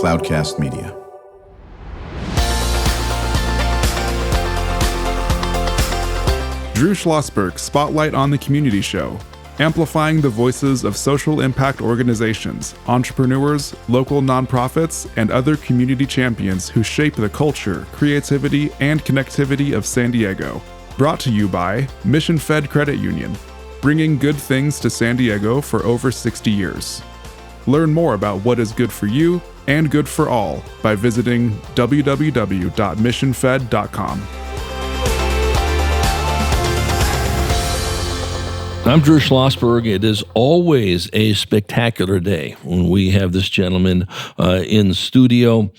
Cloudcast Media. Drew Schlosberg Spotlight on the Community Show, amplifying the voices of social impact organizations, entrepreneurs, local nonprofits, and other community champions who shape the culture, creativity, and connectivity of San Diego. Brought to you by Mission Fed Credit Union, bringing good things to San Diego for over 60 years. Learn more about what is good for you and good for all by visiting www.missionfed.com. I'm Drew Schlosberg. It is always a spectacular day when we have this gentleman in studio.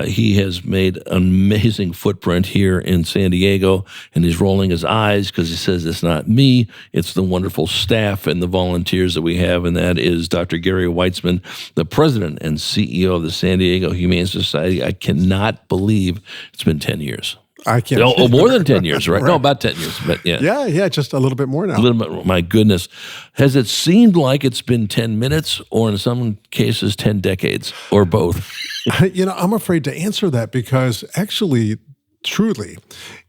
He has made an amazing footprint here in San Diego, and he's rolling his eyes because he says it's not me, it's the wonderful staff and the volunteers that we have, and that is Dr. Gary Weitzman, the president and CEO of the San Diego Humane Society. I cannot believe it's been 10 years. I can't. Oh, more than 10 years, right? No, about 10 years, but yeah. Yeah, just a little bit more now. A little bit, my goodness. Has it seemed like it's been 10 minutes or in some cases 10 decades or both? I'm afraid to answer that because actually, truly,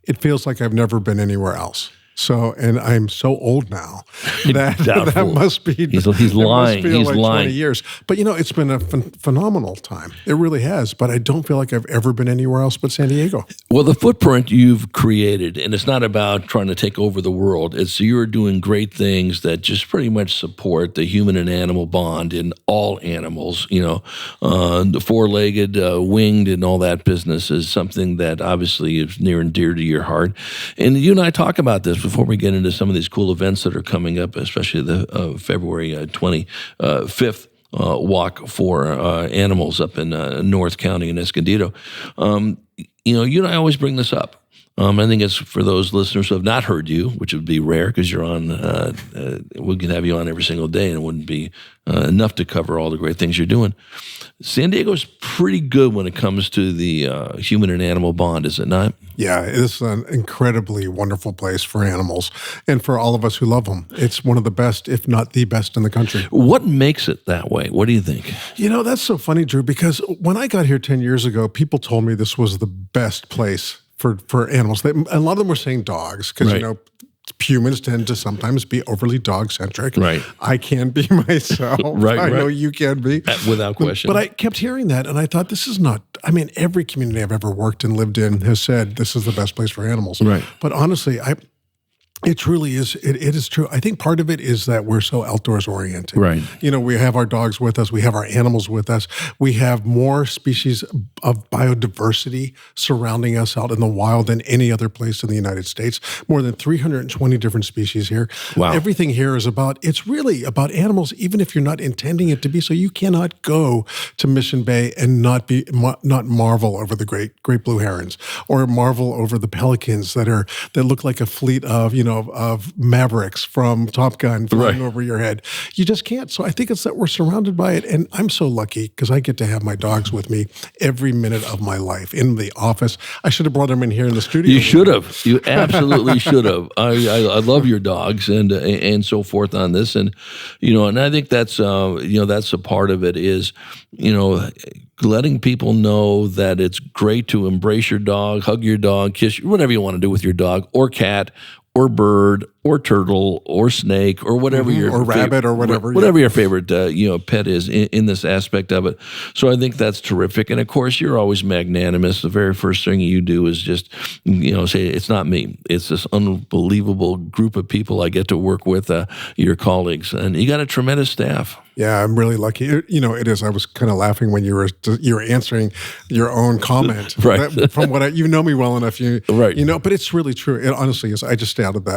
it feels like I've never been anywhere else. So, and I'm so old now that must be. He's lying. He's like lying. 20 years. But it's been a phenomenal time. It really has. But I don't feel like I've ever been anywhere else but San Diego. Well, the footprint you've created, and it's not about trying to take over the world. It's you're doing great things that just pretty much support the human and animal bond in all animals. The four-legged, winged, and all that business is something that obviously is near and dear to your heart. And you and I talk about this before we get into some of these cool events that are coming up, especially the February 25th walk for animals up in North County in Escondido. You and I always bring this up. I think it's for those listeners who have not heard you, which would be rare because you're on, we could have you on every single day and it wouldn't be enough to cover all the great things you're doing. San Diego's pretty good when it comes to the human and animal bond, is it not? Yeah, it's an incredibly wonderful place for animals and for all of us who love them. It's one of the best, if not the best in the country. What makes it that way? What do you think? That's so funny, Drew, because when I got here 10 years ago, people told me this was the best place for animals. A lot of them were saying dogs because, right. Humans tend to sometimes be overly dog-centric. Right. I can be myself. Right. I know you can be. Without question. But I kept hearing that, and I thought, this is not... every community I've ever worked and lived in has said this is the best place for animals. Right. But honestly, it truly is. It is true. I think part of it is that we're so outdoors oriented. Right. We have our dogs with us. We have our animals with us. We have more species of biodiversity surrounding us out in the wild than any other place in the United States. More than 320 different species here. Wow. Everything here is it's really about animals, even if you're not intending it to be. So you cannot go to Mission Bay and not marvel over the great blue herons or marvel over the pelicans that look like a fleet of, of Mavericks from Top Gun flying over your head. You just can't. So I think it's that we're surrounded by it. And I'm so lucky because I get to have my dogs with me every minute of my life in the office. I should have brought them in here in the studio. You should have. You absolutely should have. I love your dogs and so forth on this. And, and I think that's, that's a part of it is, letting people know that it's great to embrace your dog, hug your dog, kiss, whatever you want to do with your dog or cat or bird or turtle or snake or whatever or rabbit or whatever your favorite pet is in this aspect of it. So I think that's terrific. And of course, you're always magnanimous. The very first thing you do is just say it's not me. It's this unbelievable group of people I get to work with, your colleagues, and you got a tremendous staff. Yeah, I'm really lucky. It is. I was kind of laughing when you were answering your own comment. Right. From what you know me well enough, right. But it's really true. It honestly is. I just stay out of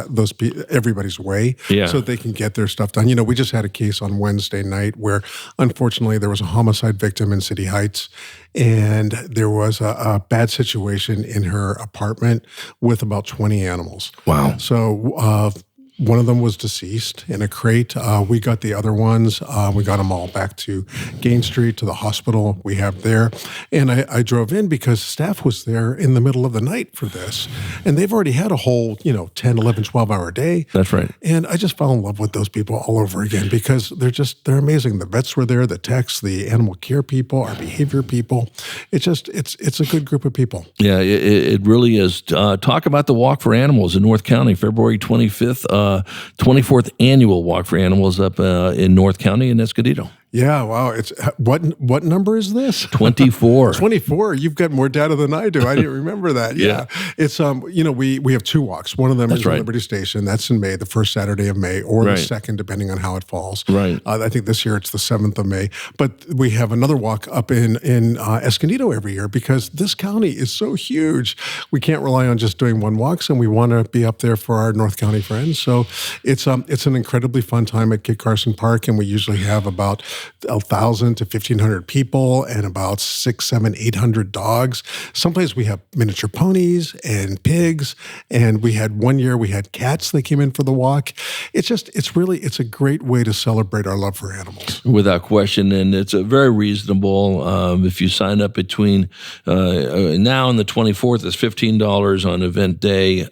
everybody's way so they can get their stuff done. We just had a case on Wednesday night where unfortunately there was a homicide victim in City Heights and there was a bad situation in her apartment with about 20 animals. Wow. So One of them was deceased in a crate. We got the other ones. We got them all back to Gain Street, to the hospital we have there. And I drove in because staff was there in the middle of the night for this. And they've already had a whole, 10, 11, 12-hour day. That's right. And I just fell in love with those people all over again because they're amazing. The vets were there, the techs, the animal care people, our behavior people. It's a good group of people. Yeah, it really is. Talk about the Walk for Animals in North County, February 25th. 24th annual Walk for Animals up in North County in Escondido. Yeah, wow. It's what number is this? 24. 24. You've got more data than I do. I didn't remember that. Yeah. It's we have two walks. One of them is at Liberty Station. That's in May, the first Saturday of May, or the second, depending on how it falls. Right. I think this year it's the 7th of May. But we have another walk up in Escondido every year because this county is so huge. We can't rely on just doing one walk, and we want to be up there for our North County friends. So it's an incredibly fun time at Kit Carson Park, and we usually have about 1,000 to 1,500 people and about 600, 700, 800 dogs. Someplace we have miniature ponies and pigs. And we had one year we had cats that came in for the walk. It's a great way to celebrate our love for animals. Without question. And it's a very reasonable. If you sign up between now and the 24th, it's $15 on event day.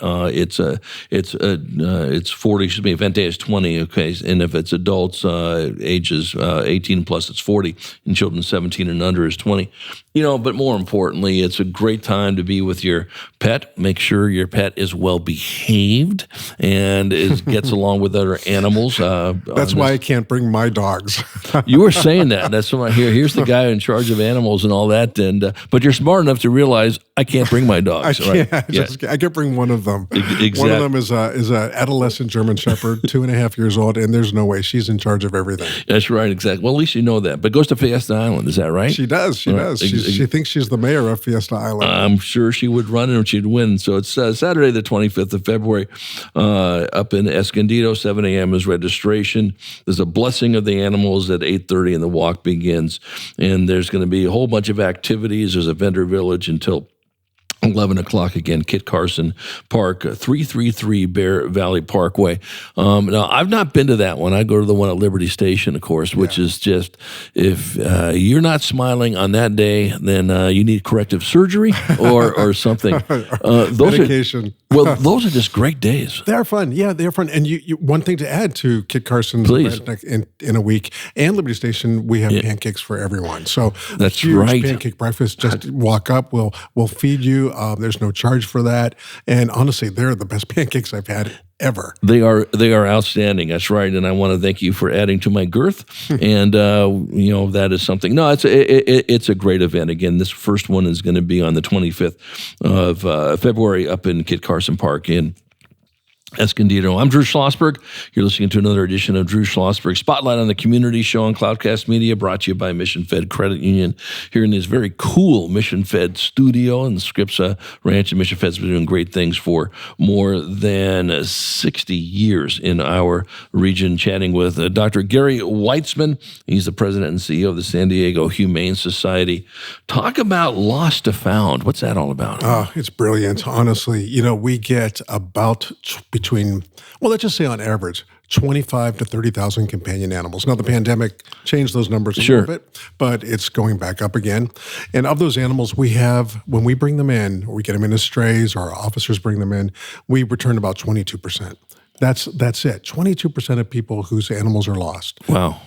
It's 40, excuse me, event day is 20. Okay. And if it's adults, ages 18 plus, it's 40, and children 17 and under is 20. But more importantly, it's a great time to be with your pet. Make sure your pet is well behaved and gets along with other animals. That's why I can't bring my dogs. You were saying that. That's what I hear. Here's the guy in charge of animals and all that. But you're smart enough to realize I can't bring my dogs. I can bring one of them. Exactly. One of them is a adolescent German Shepherd, 2.5 years old, and there's no way she's in charge of everything. That's right. Exactly. Well, at least you know that. But goes to Fiesta Island. Is that right? She does. She thinks she's the mayor of Fiesta Island. I'm sure she would run and she'd win. So it's Saturday, the 25th of February, up in Escondido. 7 a.m. is registration. There's a blessing of the animals at 8:30, and the walk begins. And there's going to be a whole bunch of activities. There's a vendor village until 11 o'clock again, Kit Carson Park, 333 Bear Valley Parkway. Now, I've not been to that one. I go to the one at Liberty Station, of course, which is just, if you're not smiling on that day, then you need corrective surgery or something. Medication. Those are just great days. They are fun. Yeah, they are fun. And you one thing to add to Kit Carson's event in a week and Liberty Station, we have pancakes for everyone. So that's huge right. Pancake breakfast. Just walk up. We'll feed you. There's no charge for that. And honestly, they're the best pancakes I've had ever. They are outstanding. That's right. And I want to thank you for adding to my girth. And that is something. No, it's a great event. Again, this first one is going to be on the 25th of February up in Kit Carson Park in Escondido. I'm Drew Schlosberg. You're listening to another edition of Drew Schlosberg Spotlight on the Community Show on Cloudcast Media, brought to you by Mission Fed Credit Union here in this very cool Mission Fed studio in the Scripps Ranch. And Mission Fed's been doing great things for more than 60 years in our region. Chatting with Dr. Gary Weitzman. He's the president and CEO of the San Diego Humane Society. Talk about Lost2Found. What's that all about? Oh, it's brilliant. Honestly, we get about let's just say on average, 25 to 30,000 companion animals. Now, the pandemic changed those numbers a little bit, but it's going back up again. And of those animals we have, when we bring them in, or we get them in as strays, or our officers bring them in, we return about 22%. That's it. 22% of people whose animals are lost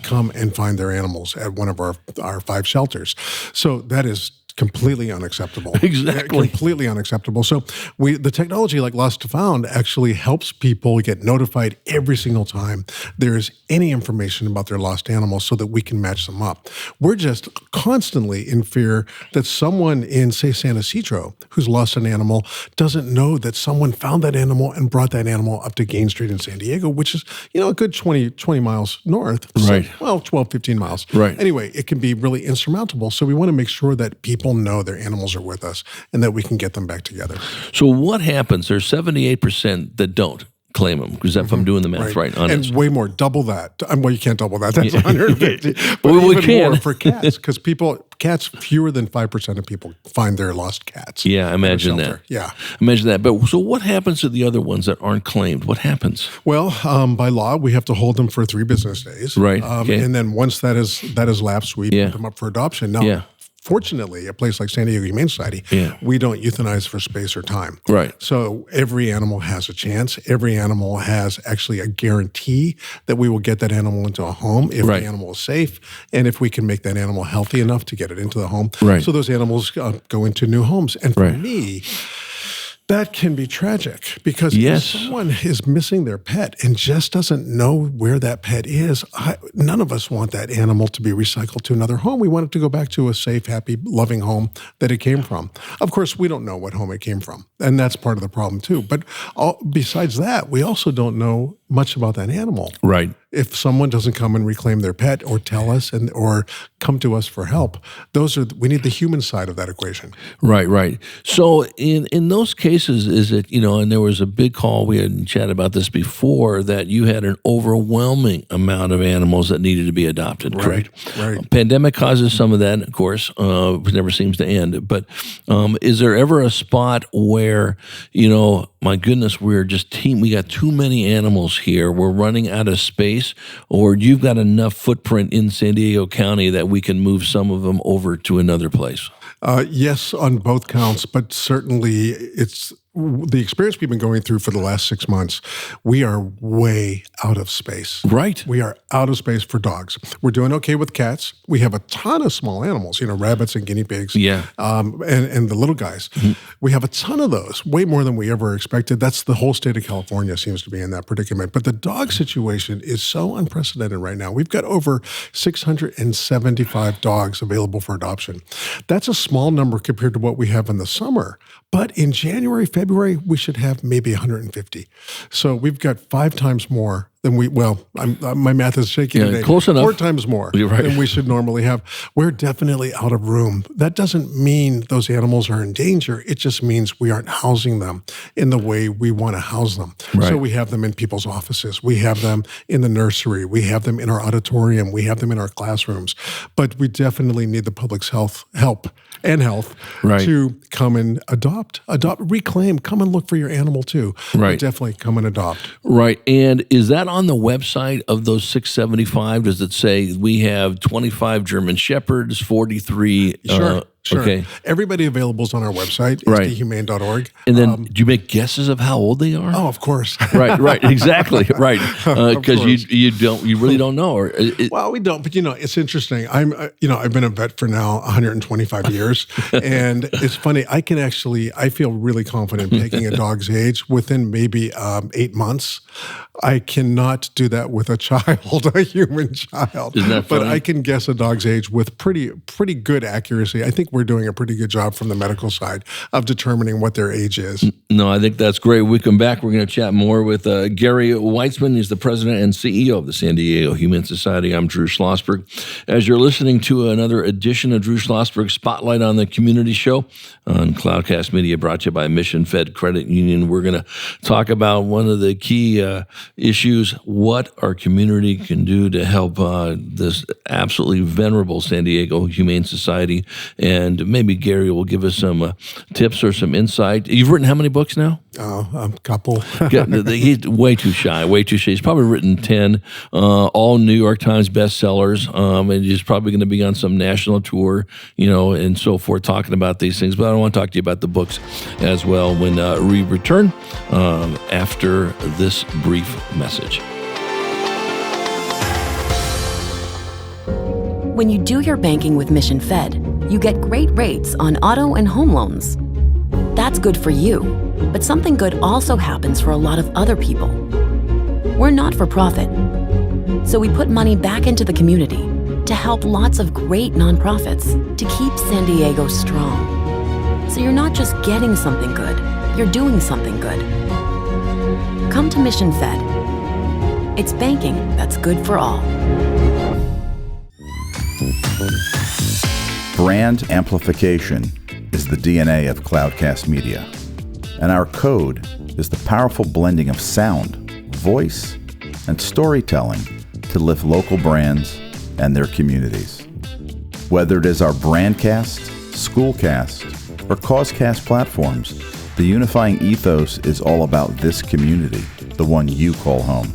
come and find their animals at one of our 5 shelters. So that is completely unacceptable. Exactly. Completely unacceptable. So the technology like Lost2Found actually helps people get notified every single time there is any information about their lost animals so that we can match them up. We're just constantly in fear that someone in, say, San Ysidro, who's lost an animal, doesn't know that someone found that animal and brought that animal up to Gain Street in San Diego, which is, a good 20 miles north. Right. So, 12, 15 miles. Right. Anyway, it can be really insurmountable. So we want to make sure that people know their animals are with us and that we can get them back together. So what happens? There's 78% that don't claim them. Is that if I'm doing the math right on and it? way more, double that. Well, you can't double that. That's 150. But Well, we even can. more for cats, because cats, fewer than 5% of people find their lost cats. Yeah, imagine in a that. shelter. Yeah. Imagine that. But so what happens to the other ones that aren't claimed? What happens? Well, by law, we have to hold them for 3 business days. Right, okay. And then once that is lapsed, we put them up for adoption. Now, fortunately, a place like San Diego Humane Society, we don't euthanize for space or time. Right. So every animal has a chance. Every animal has actually a guarantee that we will get that animal into a home if the animal is safe and if we can make that animal healthy enough to get it into the home. Right. So those animals go into new homes. And for me, that can be tragic, because if someone is missing their pet and just doesn't know where that pet is, none of us want that animal to be recycled to another home. We want it to go back to a safe, happy, loving home that it came from. Of course, we don't know what home it came from, and that's part of the problem too. But besides that, we also don't know much about that animal. Right. If someone doesn't come and reclaim their pet or tell us or come to us for help, we need the human side of that equation. Right. So in those cases, is it, and there was a big call, we had chatted about this before, that you had an overwhelming amount of animals that needed to be adopted, correct? Right. Pandemic causes some of that, of course, it never seems to end. But is there ever a spot where, my goodness, we got too many animals here, we're running out of space, or you've got enough footprint in San Diego County that we can move some of them over to another place? Yes, on both counts, but certainly it's the experience we've been going through for the last 6 months. We are way out of space. Right. We are out of space for dogs. We're doing okay with cats. We have a ton of small animals, rabbits and guinea pigs. Yeah. And the little guys. Mm-hmm. We have a ton of those, way more than we ever expected. That's the whole state of California seems to be in that predicament. But the dog situation is so unprecedented right now. We've got over 675 dogs available for adoption. That's a small number compared to what we have in the summer. But in January, February, we should have maybe 150. So we've got 5 times more than my math is shaky today. Close enough. 4 times more than we should normally have. We're definitely out of room. That doesn't mean those animals are in danger. It just means we aren't housing them in the way we want to house them. Right. So we have them in people's offices. We have them in the nursery. We have them in our auditorium. We have them in our classrooms. But we definitely need the public's help to come and adopt, reclaim, come and look for your animal too. Right. But definitely come and adopt. Right. And is that on the website of those 675? Does it say we have 25 German Shepherds, 43? Sure. Okay. Everybody available is on our website, sdhumane.org. And then do you make guesses of how old they are? Oh, of course. Right, exactly, right. Because you really don't know. Well, we don't, but it's interesting. I've been a vet for now 125 years, and it's funny. I feel really confident picking a dog's age within maybe 8 months. I cannot do that with a child, a human child. Isn't that funny? But I can guess a dog's age with pretty good accuracy. I think we're doing a pretty good job from the medical side of determining what their age is. No, I think that's great. When we come back, we're going to chat more with Gary Weitzman. He's the president and CEO of the San Diego Humane Society. I'm Drew Schlosberg. As you're listening to another edition of Drew Schlosberg Spotlight on the Community Show on Cloudcast Media, brought to you by Mission Fed Credit Union, we're going to talk about one of the key issues, what our community can do to help this absolutely venerable San Diego Humane Society. And maybe Gary will give us some tips or some insight. You've written how many books now? A couple. He's way too shy. He's probably written 10, all New York Times bestsellers, and he's probably going to be on some national tour, and so forth, talking about these things. But I want to talk to you about the books as well when we return after this brief message. When you do your banking with Mission Fed, you get great rates on auto and home loans. That's good for you, but something good also happens for a lot of other people. We're not for profit, so we put money back into the community to help lots of great nonprofits to keep San Diego strong. So you're not just getting something good, you're doing something good. Come to Mission Fed. It's banking that's good for all. Brand amplification is the DNA of Cloudcast Media, and our code is the powerful blending of sound voice, and storytelling to lift local brands and their communities. Whether it is our Brandcast, Schoolcast, or Causecast platforms, the unifying ethos is all about this community, the one you call home.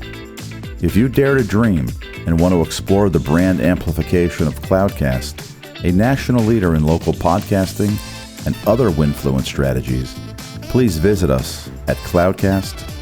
If you dare to dream and want to explore the brand amplification of Cloudcast, a national leader in local podcasting and other Winfluence strategies, please visit us at cloudcast.us.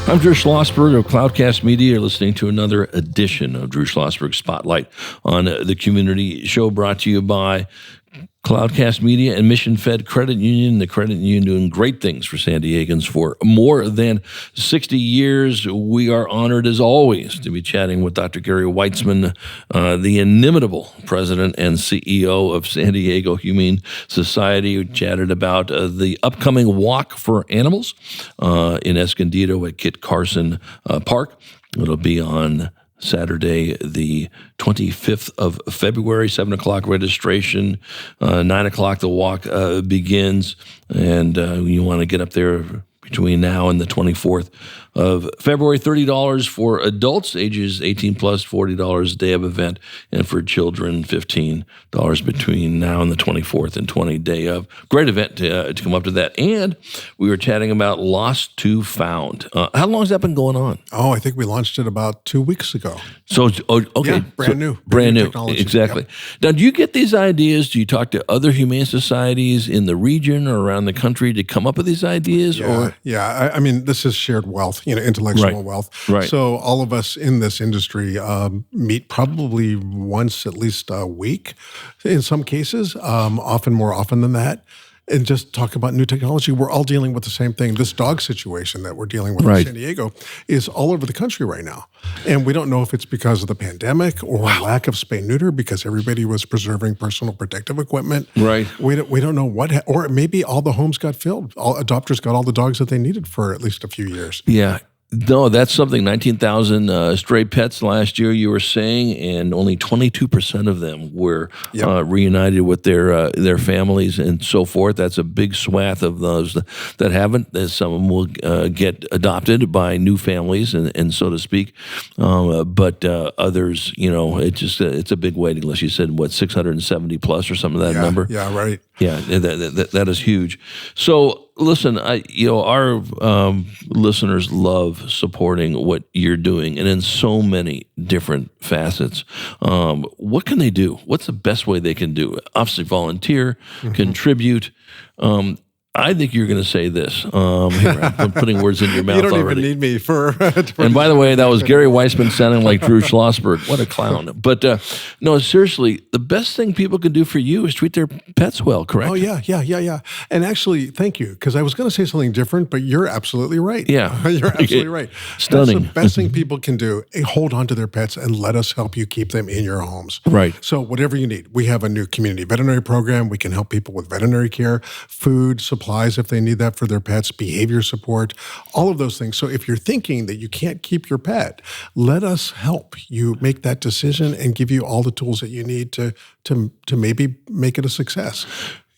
I'm Drew Schlosberg of Cloudcast Media. You're listening to another edition of Drew Schlosberg Spotlight on the Community Show, brought to you by Cloudcast Media and Mission Fed Credit Union. The credit union doing great things for San Diegans for more than 60 years. We are honored, as always, to be chatting with Dr. Gary Weitzman, the inimitable president and CEO of San Diego Humane Society. We chatted about the upcoming Walk for Animals in Escondido at Kit Carson Park. It'll be on Saturday, the 25th of February, 7 o'clock registration, 9 o'clock the walk begins, and you want to get up there between now and the 24th of February. $30 for adults, ages 18 plus, $40 a day of event, and for children, $15 between now and the 24th and 20 day of. Great event to come up to that. And we were chatting about Lost2Found. How long has that been going on? Oh, I think we launched it about 2 weeks ago. So, okay. Yeah, brand new technology. Exactly. Yep. Now, do you get these ideas? Do you talk to other humane societies in the region or around the country to come up with these ideas? Yeah. I mean, this is shared wealth, intellectual wealth. Right. So all of us in this industry meet probably once at least a week in some cases, often more often than that, and just talk about new technology. We're all dealing with the same thing. This dog situation that we're dealing with in San Diego is all over the country right now. And we don't know if it's because of the pandemic or lack of spay-neuter because everybody was preserving personal protective equipment. Right. We don't know what, or maybe all the homes got filled. All adopters got all the dogs that they needed for at least a few years. Yeah. No, that's something. 19,000 stray pets last year, you were saying, and only 22% of them were reunited with their families and so forth. That's a big swath of those that haven't. Some of them will get adopted by new families, and so to speak. But others, it's a big waiting list. You said, 670 plus or something of that number? Yeah, right. Yeah, that is huge. So, listen, our listeners love supporting what you're doing, and in so many different facets. What can they do? What's the best way they can do it? Obviously, volunteer, contribute. I think you're going to say this. Here, I'm putting words in your mouth already. You don't even need me for... And by the way, that was Gary Weitzman sounding like Drew Schlosberg. What a clown. But no, seriously, the best thing people can do for you is treat their pets well, correct? Oh, yeah. And actually, thank you, because I was going to say something different, but you're absolutely right. Yeah. You're absolutely right. Stunning. That's the best thing people can do. Hold on to their pets and let us help you keep them in your homes. Right. So whatever you need. We have a new community veterinary program. We can help people with veterinary care, food, supplies if they need that for their pets, behavior support, all of those things. So if you're thinking that you can't keep your pet, let us help you make that decision and give you all the tools that you need to maybe make it a success.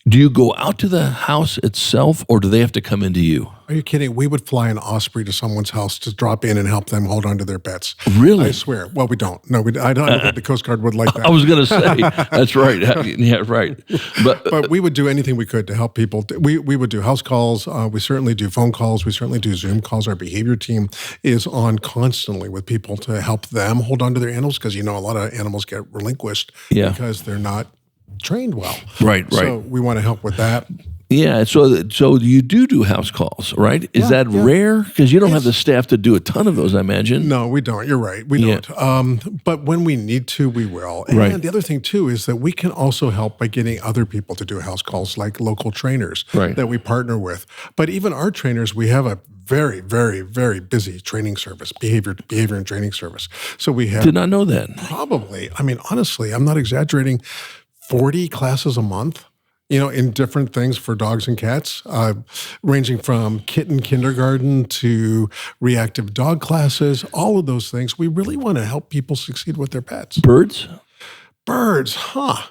Do you go out to the house itself, or do they have to come into you? Are you kidding? We would fly an Osprey to someone's house to drop in and help them hold on to their pets. Really? I swear. Well, we don't. No, I don't think the Coast Guard would like that. I was going to say, that's right. Yeah, right. But we would do anything we could to help people. We would do house calls. We certainly do phone calls. We certainly do Zoom calls. Our behavior team is on constantly with people to help them hold on to their animals because, a lot of animals get relinquished because they're not trained well. Right. So we want to help with that. Yeah, so you do house calls, right? Is that rare? Because you don't have the staff to do a ton of those, I imagine. No, we don't. You're right. We don't. But when we need to, we will. And the other thing, too, is that we can also help by getting other people to do house calls, like local trainers that we partner with. But even our trainers, we have a very, very, very busy training service, behavior and training service. So we have... Did not know that. Probably. I mean, honestly, I'm not exaggerating, 40 classes a month. in different things for dogs and cats, ranging from kitten kindergarten to reactive dog classes, all of those things. We really want to help people succeed with their pets. Birds? Birds, huh?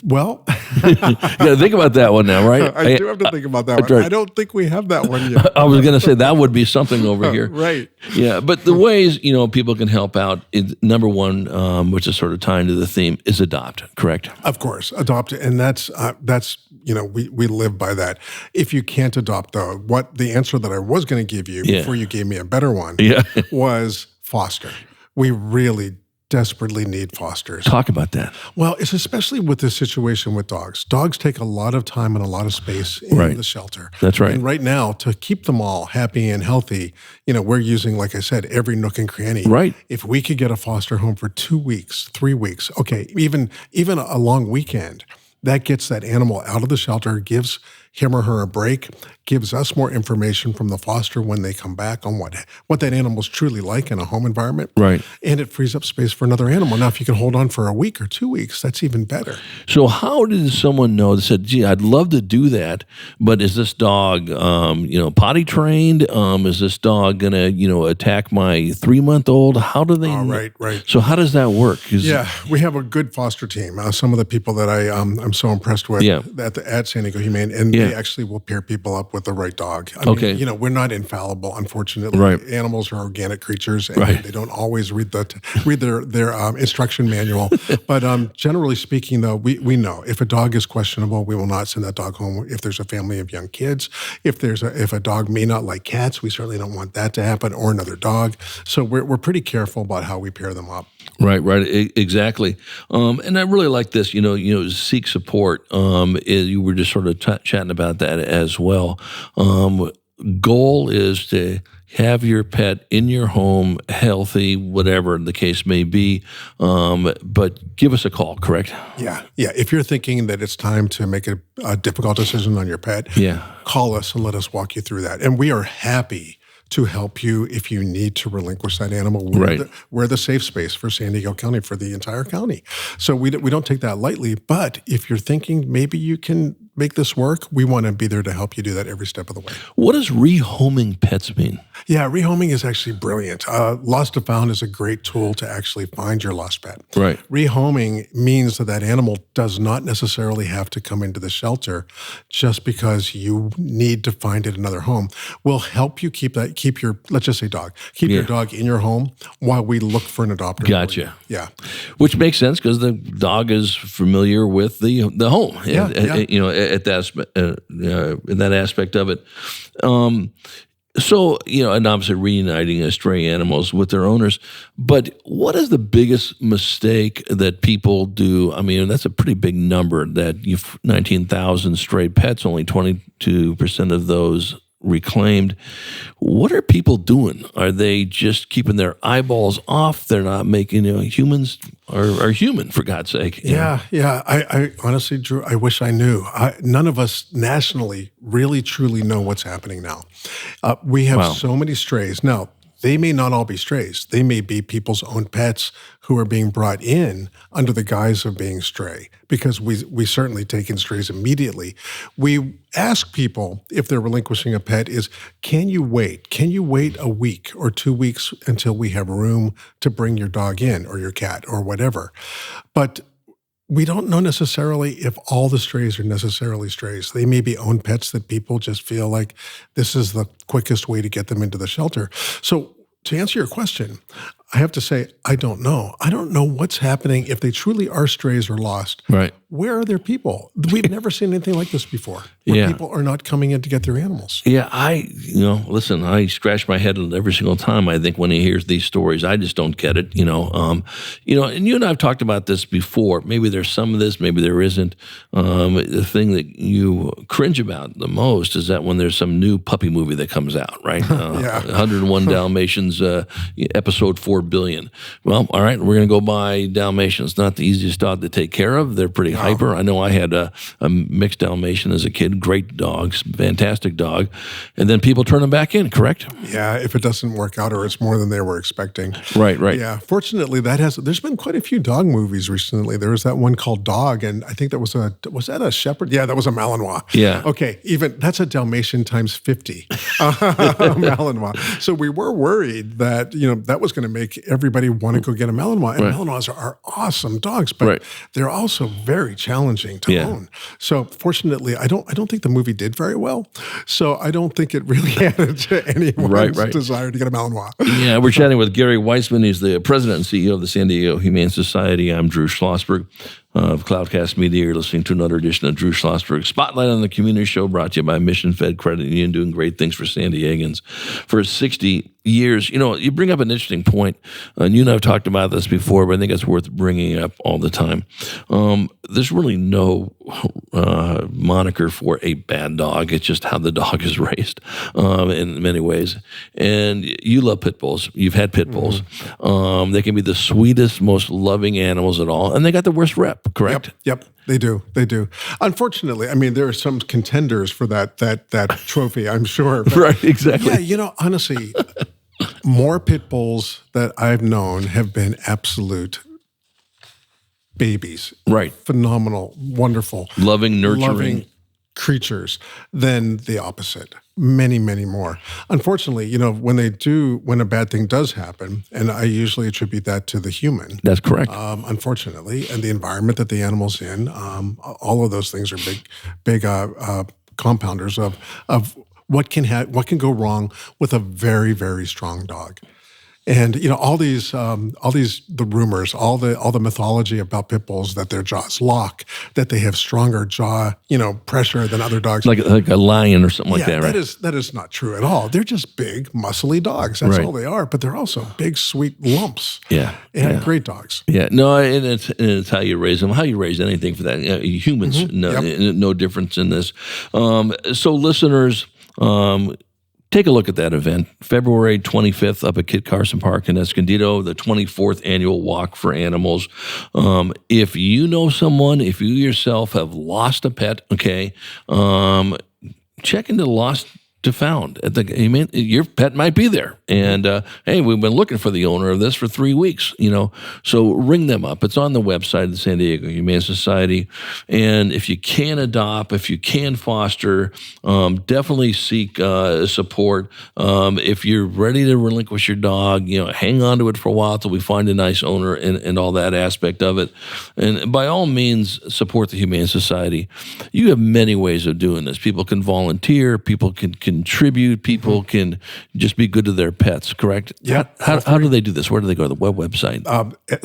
Well, You got to think about that one now, right? I do have to think about that one. right. I don't think we have that one yet. I was going to say that would be something over here. Right. Yeah, but the ways, people can help out, number one, which is sort of tying to the theme, is adopt, correct? Of course, adopt, and that's we live by that. If you can't adopt, though, what the answer that I was going to give you before you gave me a better one was foster. We really desperately need fosters. Talk about that. Well, it's especially with this situation with dogs. Dogs take a lot of time and a lot of space in the shelter. That's right. And right now, to keep them all happy and healthy, we're using, like I said, every nook and cranny. Right. If we could get a foster home for 2 weeks, 3 weeks, okay, even a long weekend, that gets that animal out of the shelter, gives him or her a break, gives us more information from the foster when they come back on what that animal's truly like in a home environment. Right. And it frees up space for another animal. Now, if you can hold on for a week or 2 weeks, that's even better. So how did someone know that said, gee, I'd love to do that, but is this dog, potty trained? Is this dog going to, attack my 3-month-old? How do they know? Right. So how does that work? Yeah, we have a good foster team. Some of the people that I'm so impressed with at San Diego Humane, and they actually will pair people up with the right dog. I mean, we're not infallible, unfortunately. Right. Animals are organic creatures, and they don't always read their instruction manual. But generally speaking, though, we know if a dog is questionable, we will not send that dog home. If there's a family of young kids, if a dog may not like cats, we certainly don't want that to happen, or another dog. So we're pretty careful about how we pair them up. Right, exactly. And I really like this, seek support. You were just sort of chatting about that as well. Goal is to have your pet in your home, healthy, whatever the case may be. But give us a call, correct? Yeah. If you're thinking that it's time to make a difficult decision on your pet, call us and let us walk you through that. And we are happy to help you if you need to relinquish that animal. We're the safe space for San Diego County, for the entire county. So we don't take that lightly. But if you're thinking maybe you can make this work, we want to be there to help you do that every step of the way. What does rehoming pets mean? Yeah, rehoming is actually brilliant. Lost2Found is a great tool to actually find your lost pet. Right. Rehoming means that animal does not necessarily have to come into the shelter just because you need to find it another home. We'll help you keep your, let's just say dog, your dog in your home while we look for an adopter. Gotcha. Yeah. Which makes sense because the dog is familiar with the home. At that in that aspect of it. So, and obviously reuniting stray animals with their owners. But what is the biggest mistake that people do? I mean, that's a pretty big number, that 19,000 stray pets, only 22% of those reclaimed. What are people doing? Are they just keeping their eyeballs off? They're not making, humans are human, for God's sake. Yeah. I honestly, Drew, I wish I knew. None of us nationally really, truly know what's happening now. We have so many strays. Now, they may not all be strays. They may be people's own pets who are being brought in under the guise of being stray, because we certainly take in strays immediately. We ask people if they're relinquishing a pet is, can you wait? Can you wait a week or 2 weeks until we have room to bring your dog in, or your cat, or whatever? But we don't know necessarily if all the strays are necessarily strays. They may be own pets that people just feel like this is the quickest way to get them into the shelter. So to answer your question, I have to say, I don't know. I don't know what's happening if they truly are strays or lost. Right. Where are their people? We've never seen anything like this before, where people are not coming in to get their animals. Yeah, listen, I scratch my head every single time, I think, when he hears these stories. I just don't get it, and you and I have talked about this before. Maybe there's some of this, maybe there isn't. The thing that you cringe about the most is that when there's some new puppy movie that comes out, right? 101 Dalmatians, episode 4 billion. Well, all right, we're going to go buy Dalmatians. Not the easiest dog to take care of. They're pretty hyper. I know I had a mixed Dalmatian as a kid. Great dogs, fantastic dog. And then people turn them back in, correct? Yeah, if it doesn't work out or it's more than they were expecting. Right. Yeah, fortunately, there's been quite a few dog movies recently. There was that one called Dog, and I think that was that a Shepherd? Yeah, that was a Malinois. Yeah. Okay, even that's a Dalmatian times 50 Malinois. So we were worried that, that was going to make everybody want to go get a Malinois. And Malinois are awesome dogs, but they're also very challenging to own. So fortunately, I don't think the movie did very well. So I don't think it really added to anyone's desire to get a Malinois. Yeah, we're chatting with Gary Weitzman. He's the president and CEO of the San Diego Humane Society. I'm Drew Schlosberg of Cloudcast Media. You're listening to another edition of Drew Schlosberg Spotlight on the Community Show, brought to you by Mission Fed Credit Union, doing great things for San Diegans for 60 years. You bring up an interesting point, and you and I have talked about this before, but I think it's worth bringing up all the time. There's really no moniker for a bad dog. It's just how the dog is raised in many ways. And you love pit bulls. You've had pit bulls. They can be the sweetest, most loving animals at all, and they got the worst rep, correct? Yep. They do. Unfortunately, I mean, there are some contenders for that trophy, I'm sure. But right, exactly. Yeah, honestly, more pit bulls that I've known have been absolute babies. Right. Phenomenal, wonderful. Loving, nurturing. Loving creatures than the opposite. Many, many more. Unfortunately, when a bad thing does happen, and I usually attribute that to the human. That's correct. Unfortunately, and the environment that the animal's in, all of those things are big compounders of what can go wrong with a very, very strong dog. And all the rumors, all the mythology about pit bulls, that their jaws lock, that they have stronger jaw, pressure than other dogs, like a lion or something like that, right? That is not true at all. They're just big, muscly dogs. That's all they are. But they're also big, sweet lumps. Yeah, and great dogs. Yeah, no, and it's how you raise them, how you raise anything for that. Humans, no difference in this. So listeners. Take a look at that event, February 25th up at Kit Carson Park in Escondido, the 24th annual Walk for Animals. If you know someone, if you yourself have lost a pet, check into Lost2Found. Your pet might be there. And, hey, we've been looking for the owner of this for 3 weeks, So ring them up. It's on the website of the San Diego Humane Society. And if you can adopt, if you can foster, definitely seek support. If you're ready to relinquish your dog, hang on to it for a while till we find a nice owner and all that aspect of it. And by all means, support the Humane Society. You have many ways of doing this. People can volunteer. People can contribute. People can just be good to their pets, correct? Yeah. How do they do this? Where do they go to the website?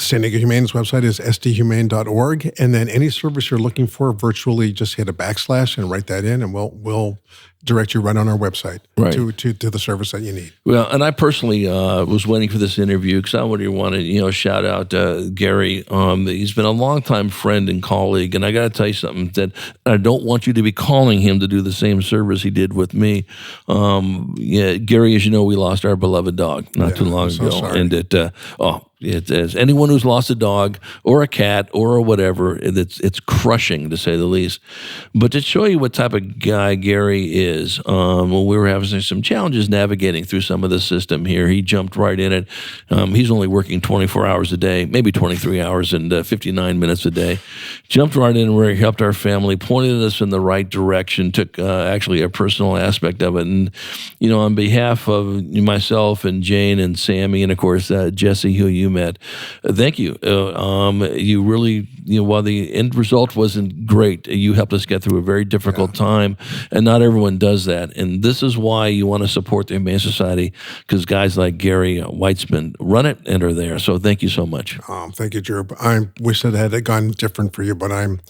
San Diego Humane's website is sdhumane.org. And then any service you're looking for, virtually just hit a / and write that in, and we'll direct you right on our website to the service that you need. Well, and I personally was waiting for this interview because I already wanted, shout out Gary. He's been a longtime friend and colleague, and I got to tell you something that I don't want you to be calling him to do the same service he did with me. Gary, as you know, we lost our beloved dog not too long ago, sorry. And it is anyone who's lost a dog or a cat or whatever, it's crushing to say the least. But to show you what type of guy Gary is, when we were having some challenges navigating through some of the system here, he jumped right in it. He's only working 24 hours a day, maybe 23 hours and 59 minutes a day. Jumped right in where he helped our family, pointed us in the right direction, took actually a personal aspect of it. And, on behalf of myself and Jane and Sammy and, of course, Jesse, who you met, thank you. You really, while the end result wasn't great, you helped us get through a very difficult time, and not everyone does that. And this is why you want to support the Humane Society, because guys like Gary Weitzman run it and are there. So thank you so much. Thank you, Drew. I wish that had gone different for you, but I'm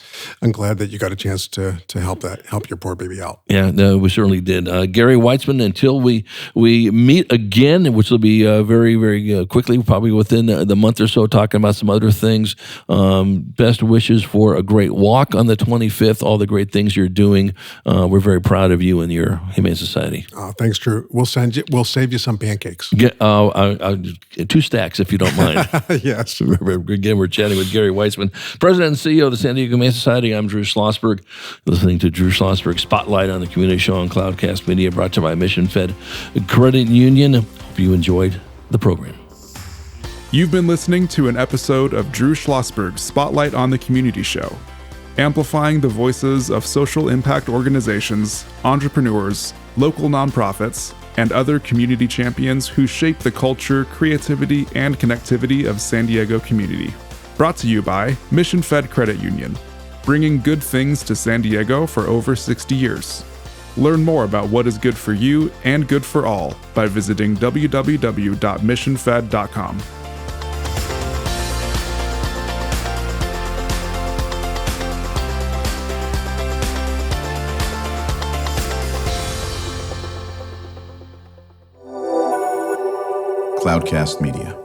glad that you got a chance to help your poor baby out. Yeah, no, we certainly did. Gary Weitzman, until we meet again, which will be very, very quickly, probably within the month or so talking about some other things. Best wishes for a great walk on the 25th, all the great things you're doing. We're very proud of you and your Humane Society. Oh, thanks, Drew. We'll save you some pancakes. Get 2 stacks if you don't mind. Yes. Again, we're chatting with Gary Weitzman, President and CEO of the San Diego Humane Society. I'm Drew Schlosberg, listening to Drew Schlosberg Spotlight on the Community Show on Cloudcast Media, brought to you by Mission Fed Credit Union. Hope you enjoyed the program. You've been listening to an episode of Drew Schlosberg's Spotlight on the Community Show, amplifying the voices of social impact organizations, entrepreneurs, local nonprofits, and other community champions who shape the culture, creativity, and connectivity of San Diego community. Brought to you by Mission Fed Credit Union, bringing good things to San Diego for over 60 years. Learn more about what is good for you and good for all by visiting www.missionfed.com. Cloudcast Media.